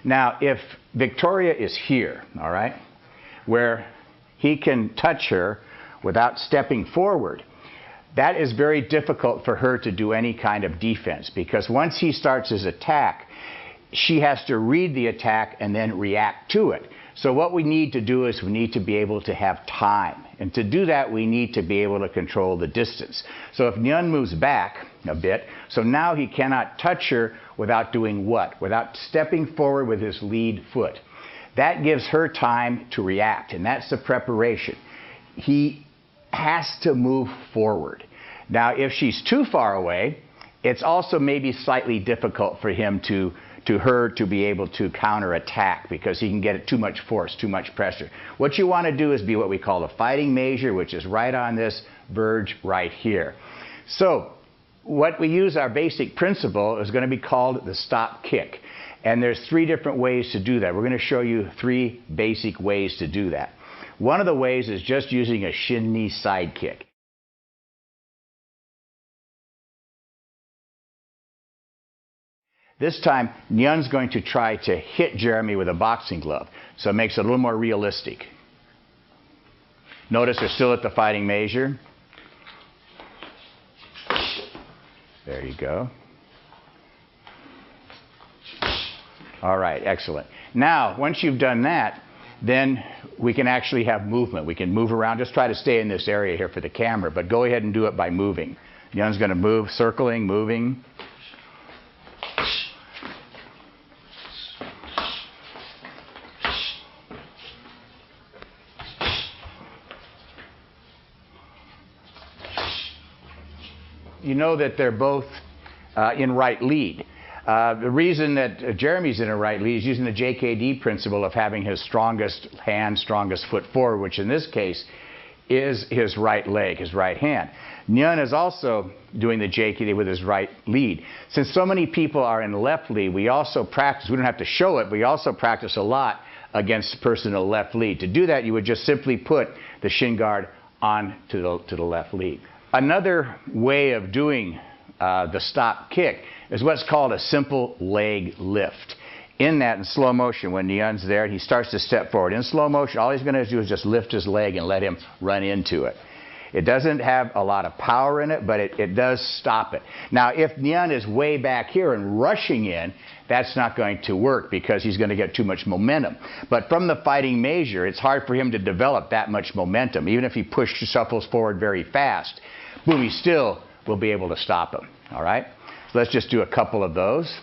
Now, if Victoria is here, all right, where he can touch her without stepping forward, that is very difficult for her to do any kind of defense, because once he starts his attack, she has to read the attack and then react to it. So what we need to do is we need to be able to have time. And to do that, we need to be able to control the distance. So if Nyeon moves back a bit, so now he cannot touch her without doing what? Without stepping forward with his lead foot. That gives her time to react, and that's the preparation. He has to move forward. Now, if she's too far away, it's also maybe slightly difficult for him to be able to counterattack, because he can get too much force, too much pressure. What you want to do is be what we call the fighting measure, which is right on this verge right here. So what we use, our basic principle, is going to be called the stop kick. And there's 3 different ways to do that. We're going to show you 3 basic ways to do that. One of the ways is just using a shin knee side kick. This time, Nyeon's going to try to hit Jeremy with a boxing glove, so it makes it a little more realistic. Notice they're still at the fighting measure. There you go. All right, excellent. Now, once you've done that, then we can actually have movement. We can move around. Just try to stay in this area here for the camera, but go ahead and do it by moving. Nyeon's going to move, circling, moving. You know that they're both in right lead. The reason that Jeremy's in a right lead is using the JKD principle of having his strongest hand, strongest foot forward, which in this case is his right leg, his right hand. Nyeon is also doing the JKD with his right lead. Since so many people are in left lead, we also practice, we don't have to show it, we also practice a lot against the person in the left lead. To do that, you would just simply put the shin guard on to the left lead. Another way of doing the stop kick is what's called a simple leg lift. In that, in slow motion, when Nyeon's there, he starts to step forward. In slow motion, all he's going to do is just lift his leg and let him run into it. It doesn't have a lot of power in it, but it does stop it. Now, if Nyeon is way back here and rushing in, that's not going to work, because he's going to get too much momentum. But from the fighting measure, it's hard for him to develop that much momentum. Even if he shuffles forward very fast, boom, he still will be able to stop him. All right? So let's just do a couple of those.